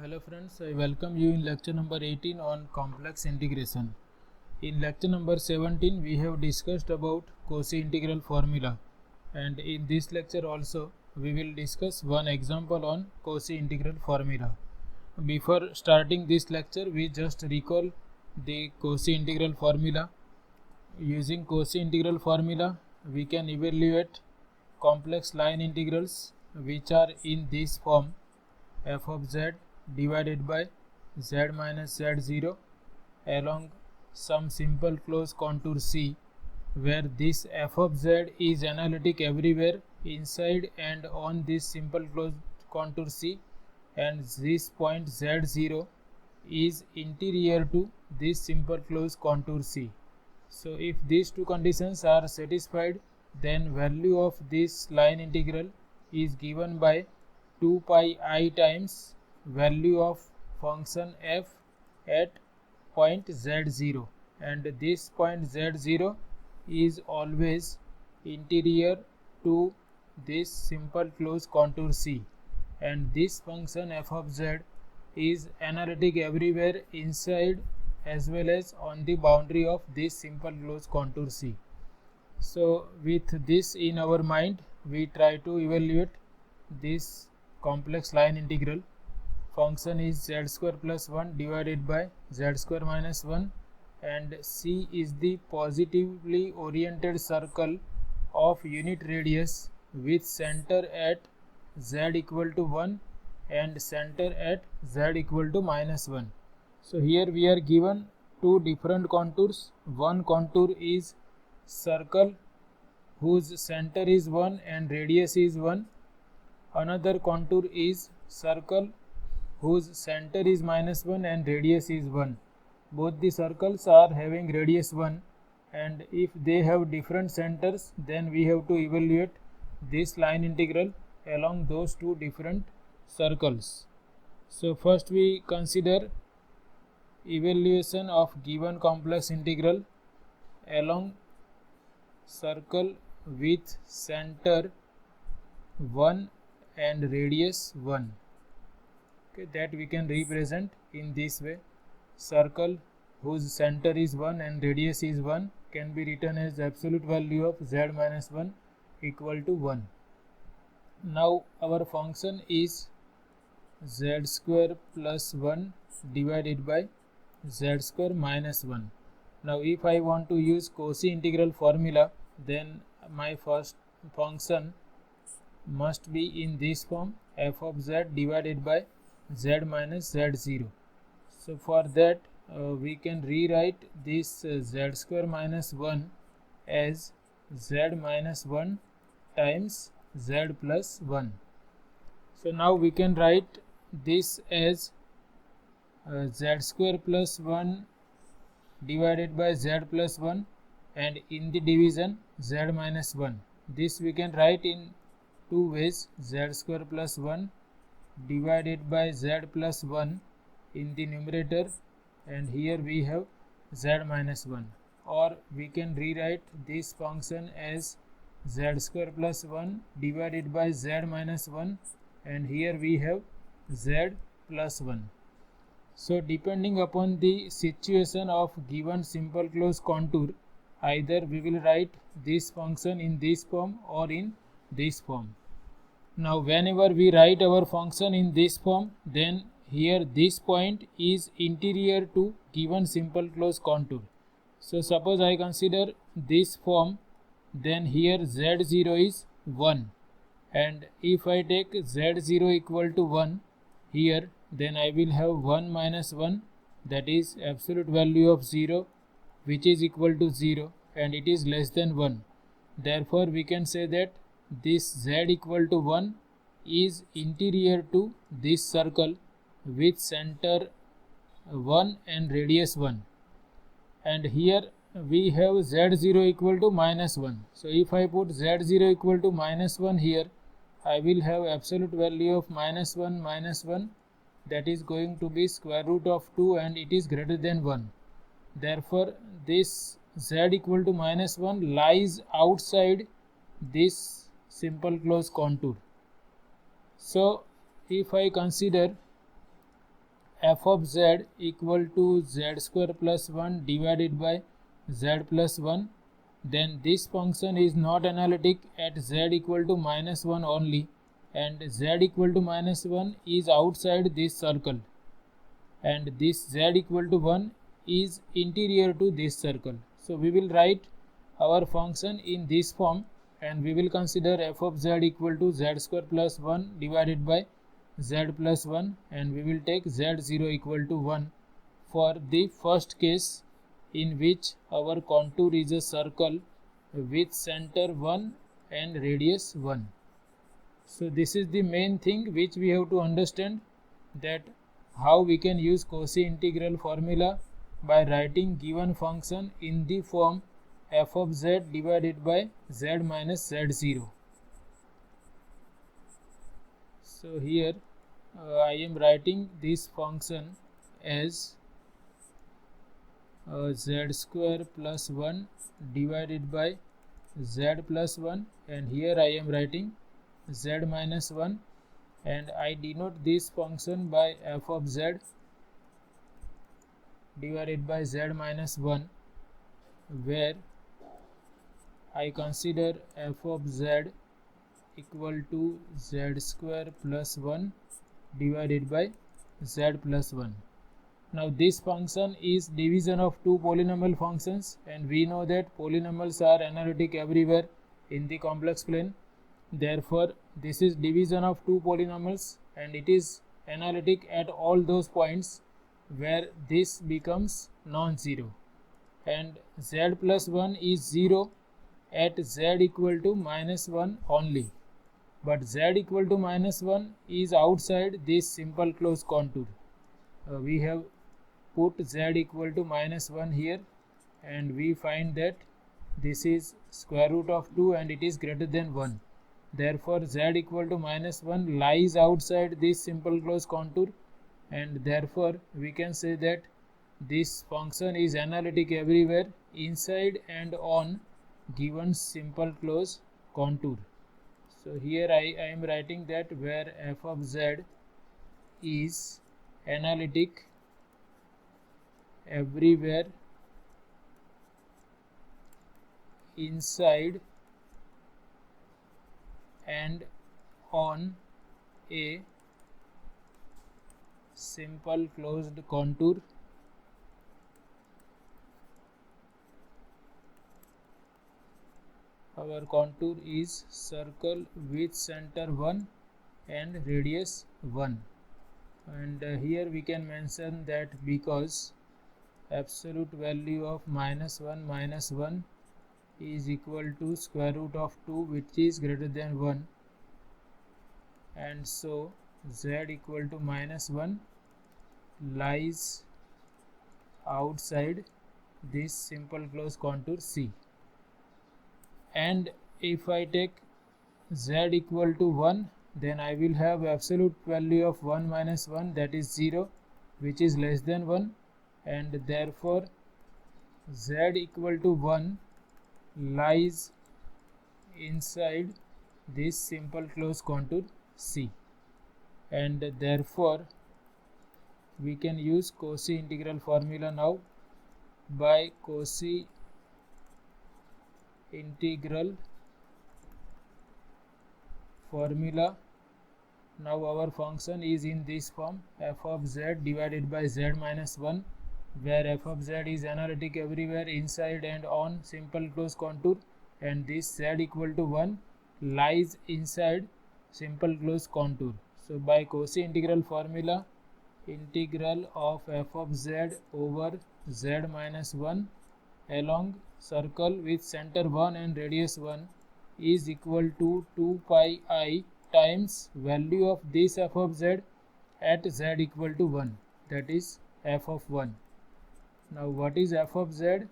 Hello friends, I welcome you in lecture number 18 on complex integration. In lecture number 17 we have discussed about cauchy-integral formula, and in this lecture also we will discuss one example on cauchy-integral formula. Before starting this lecture we just recall the cauchy-integral formula. Using cauchy-integral formula we can evaluate complex line integrals which are in this form: f of z divided by z minus z0 along some simple closed contour C, where this f of z is analytic everywhere inside and on this simple closed contour C, and this point z0 is interior to this simple closed contour C. So if these two conditions are satisfied, then value of this line integral is given by 2 pi I times value of function f at point z0, and this point z0 is always interior to this simple closed contour C, and this function f of z is analytic everywhere inside as well as on the boundary of this simple closed contour C. So with this in our mind, we try to evaluate this complex line integral. Function is z square plus 1 divided by z square minus 1, and C is the positively oriented circle of unit radius with center at z equal to 1 and center at z equal to minus 1. So here we are given two different contours. One contour is circle whose center is 1 and radius is 1. Another contour is circle whose center is minus 1 and radius is 1. Both the circles are having radius 1, and if they have different centers, then we have to evaluate this line integral along those two different circles. So first we consider evaluation of given complex integral along circle with center 1 and radius 1. Okay, that we can represent in this way: circle whose center is 1 and radius is 1 can be written as absolute value of z minus 1 equal to 1. Now our function is z square plus 1 divided by z square minus 1. Now if I want to use Cauchy integral formula, then my first function must be in this form: f of z divided by z minus z0. So for that we can rewrite this z square minus 1 as z minus 1 times z plus 1. So now we can write this as z square plus 1 divided by z plus 1, and in the division z minus 1. This we can write in two ways: z square plus 1 divided by z plus 1 in the numerator, and here we have z minus 1. Or we can rewrite this function as z square plus 1 divided by z minus 1, and here we have z plus 1. So depending upon the situation of given simple closed contour, either we will write this function in this form or in this form. Now whenever we write our function in this form, then here this point is interior to given simple closed contour. So suppose I consider this form, then here z0 is 1, and if I take z0 equal to 1 here, then I will have 1 minus 1, that is absolute value of 0, which is equal to 0, and it is less than 1. Therefore we can say that this z equal to 1 is interior to this circle with center 1 and radius 1, and here we have z0 equal to minus 1. So if I put z0 equal to minus 1 here, I will have absolute value of minus 1 minus 1, that is going to be square root of 2, and it is greater than 1. Therefore this z equal to minus 1 lies outside this simple closed contour. So if I consider f of z equal to z square plus 1 divided by z plus 1, then this function is not analytic at z equal to minus 1 only, and z equal to minus 1 is outside this circle, and this z equal to 1 is interior to this circle. So we will write our function in this form, and we will consider f of z equal to z square plus 1 divided by z plus 1, and we will take z0 equal to 1 for the first case in which our contour is a circle with center 1 and radius 1. So this is the main thing which we have to understand, that how we can use cauchy-integral formula by writing given function in the form f of z divided by z minus z0. So here I am writing this function as z square plus 1 divided by z plus 1, and here I am writing z minus 1, and I denote this function by f of z divided by z minus 1, where I consider f of z equal to z square plus 1 divided by z plus 1. Now this function is division of two polynomial functions, and we know that polynomials are analytic everywhere in the complex plane. Therefore this is division of two polynomials, and it is analytic at all those points where this becomes non-zero, and z plus 1 is 0 at z equal to minus 1 only, but z equal to minus 1 is outside this simple closed contour. We have put z equal to minus 1 here, and we find that this is square root of 2 and it is greater than 1. Therefore z equal to minus 1 lies outside this simple closed contour, and therefore we can say that this function is analytic everywhere inside and on given simple closed contour. So here I am writing that where f of z is analytic everywhere inside and on a simple closed contour, our contour is circle with center 1 and radius 1, and here we can mention that because absolute value of minus 1 is equal to square root of 2, which is greater than 1, and so z equal to minus 1 lies outside this simple closed contour C. And if I take z equal to 1, then I will have absolute value of 1 minus 1, that is 0, which is less than 1, and therefore z equal to 1 lies inside this simple closed contour C, and therefore we can use Cauchy-integral formula now. By Cauchy-integral formula, now our function is in this form, f of z divided by z minus 1, where f of z is analytic everywhere inside and on simple closed contour, and this z equal to 1 lies inside simple closed contour. So by Cauchy-integral formula, integral of f of z over z minus 1 along circle with center 1 and radius 1 is equal to 2 pi I times value of this f of z at z equal to 1, that is f of 1. Now what is f of z?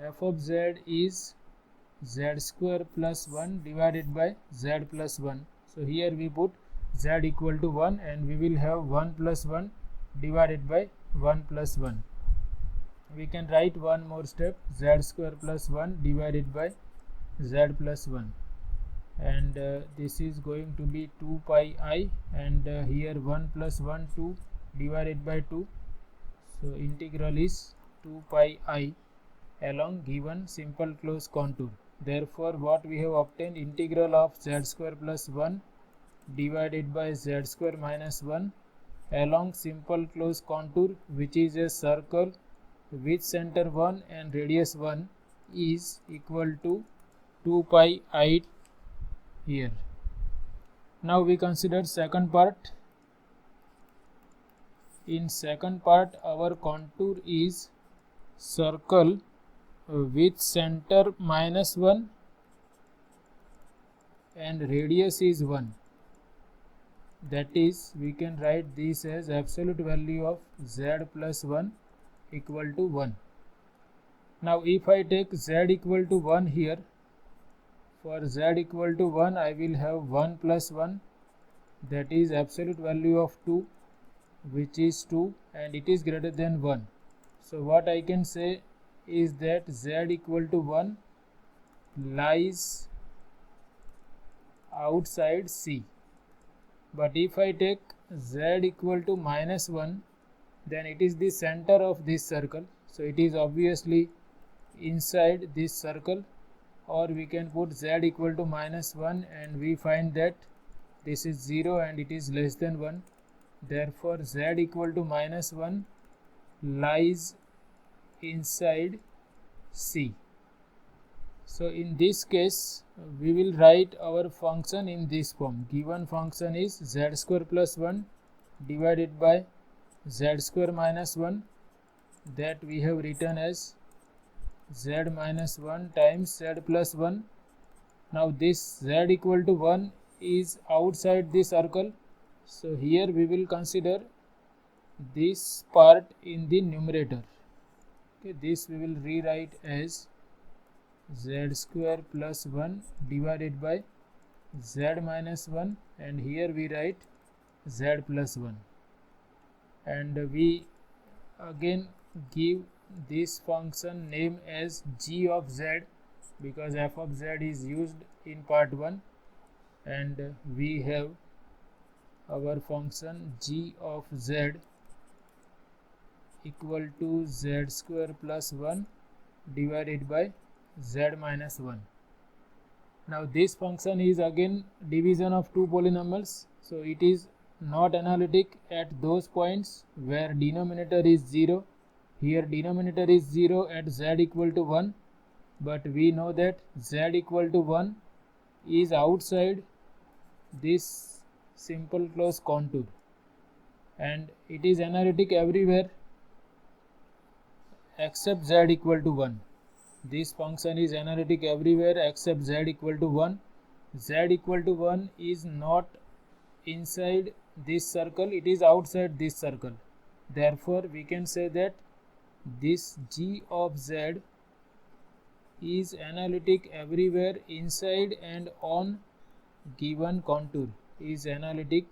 F of z is z square plus 1 divided by z plus 1. So here we put z equal to 1, and we will have 1 plus 1 divided by 1 plus 1. We can write one more step, z square plus 1 divided by z plus 1, and this is going to be 2 pi I, and here 1 plus 1 2, divided by 2. So integral is 2 pi I along given simple closed contour. Therefore what we have obtained, integral of z square plus 1 divided by z square minus 1 along simple closed contour, which is a circle with center 1 and radius 1, is equal to 2 pi I here. Now we consider second part. In second part, our contour is circle with center minus 1 and radius is 1. That is, we can write this as absolute value of z plus 1 equal to 1. Now if I take z equal to 1 here, for z equal to 1 I will have 1 plus 1, that is absolute value of 2, which is 2, and it is greater than 1. So what I can say is that z equal to 1 lies outside C. But if I take z equal to minus 1, then it is the center of this circle, so it is obviously inside this circle. Or we can put z equal to minus 1 and we find that this is 0 and it is less than 1. Therefore z equal to minus 1 lies inside C. So in this case we will write our function in this form. Given function is z square plus 1 divided by z square minus 1, that we have written as z minus 1 times z plus 1. Now this z equal to 1 is outside the circle, so here we will consider this part in the numerator. Okay, this we will rewrite as z square plus 1 divided by z minus 1, and here we write z plus 1, and we again give this function name as g of z, because f of z is used in part 1, and we have our function g of z equal to z square plus 1 divided by z minus 1. Now this function is again division of two polynomials, so it is not analytic at those points where denominator is 0. Here denominator is 0 at z equal to 1, but we know that z equal to 1 is outside this simple closed contour, and it is analytic everywhere except z equal to 1. This function is analytic everywhere except z equal to 1. Z equal to 1 is not inside this circle, it is outside this circle. Therefore we can say that this g of z is analytic everywhere inside and on given contour, is analytic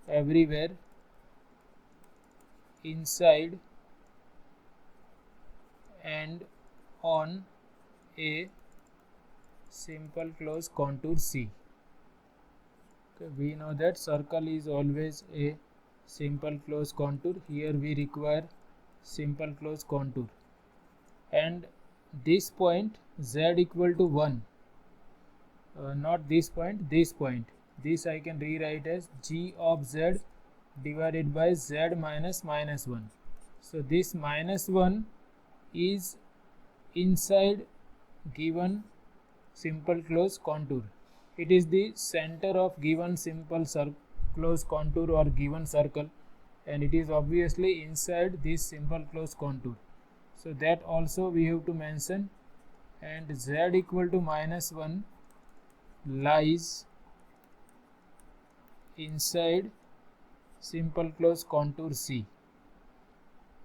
everywhere inside and on a simple closed contour C. Okay, we know that circle is always a simple closed contour. Here we require simple closed contour, and this point z equal to 1, not this point, this I can rewrite as g of z divided by z minus minus 1. So this minus 1 is inside given simple closed contour. It is the center of given simple closed contour or given circle, and it is obviously inside this simple closed contour. So that also we have to mention, and z equal to minus 1 lies inside simple closed contour C.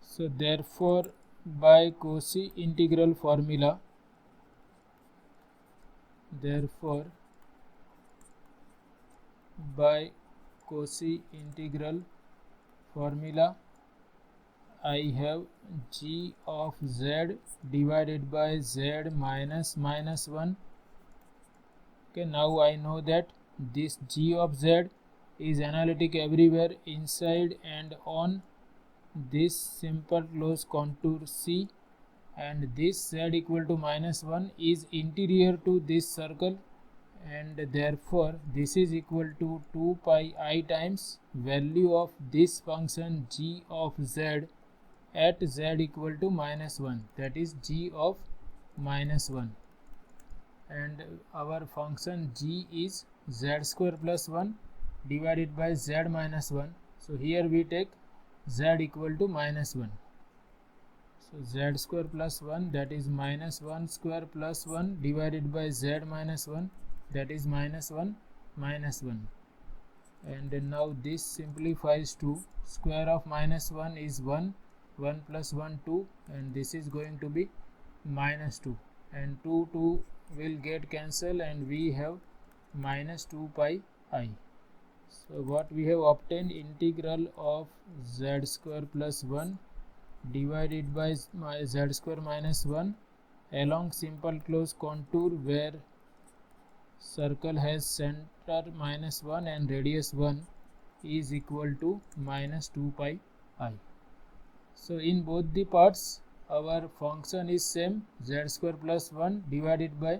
So therefore by cauchy-integral formula, I have g of z divided by z minus minus 1. Okay, now I know that this g of z is analytic everywhere inside and on this simple closed contour C, and this z equal to -1 is interior to this circle, and therefore this is equal to 2 pi I times value of this function g of z at z equal to -1, that is g of -1, and our function g is z square plus 1 divided by z minus 1. So here we take z equal to -1. So z square plus 1, that is -1 square plus 1 divided by z minus 1, that is -1 minus 1. And now this simplifies to square of -1 is 1, 1 plus 1 2, and this is going to be -2, and 2 will get cancelled and we have -2 pi I. So what we have obtained, integral of z square plus 1 divided by z square minus 1 along simple closed contour where circle has center -1 and radius 1 is equal to -2 pi I. So in both the parts our function is same, z square plus 1 divided by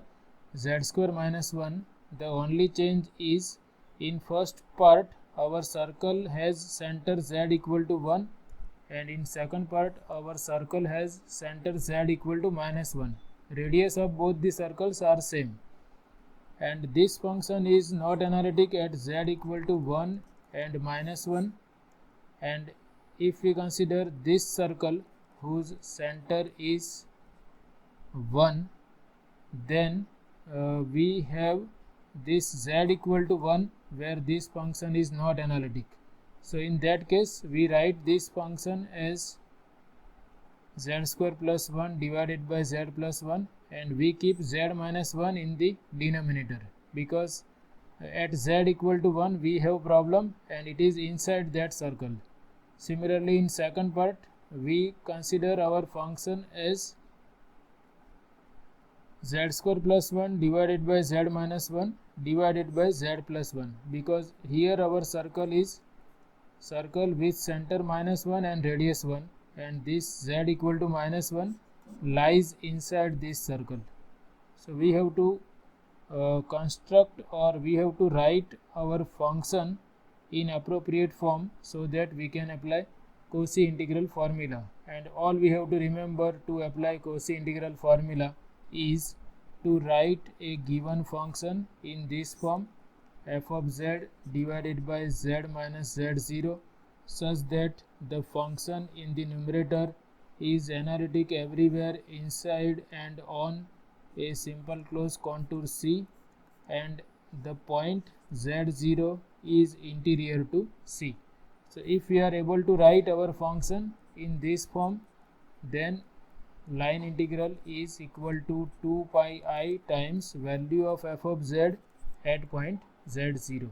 z square minus 1. The only change is in first part our circle has center z equal to 1, and in second part our circle has center z equal to -1. Radius of both the circles are same, and this function is not analytic at z equal to 1 and -1. And if we consider this circle whose center is 1, then we have this z equal to 1 where this function is not analytic. So in that case we write this function as z square plus 1 divided by z plus 1, and we keep z minus 1 in the denominator because at z equal to 1 we have problem and it is inside that circle. Similarly in second part we consider our function as z square plus 1 divided by z minus 1 divided by z plus 1, because here our circle is circle with center -1 and radius 1, and this z equal to -1 lies inside this circle. So we have to construct, or we have to write our function in appropriate form so that we can apply cauchy-integral formula. And all we have to remember to apply cauchy-integral formula is to write a given function in this form, f of z divided by z minus z0, such that the function in the numerator is analytic everywhere inside and on a simple closed contour C, and the point z0 is interior to C. So if we are able to write our function in this form, then line integral is equal to 2 pi I times value of f of z at point z0.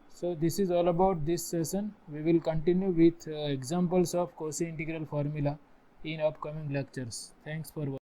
So this is all about this session. We will continue with examples of cauchy-integral formula in upcoming lectures. Thanks for watching.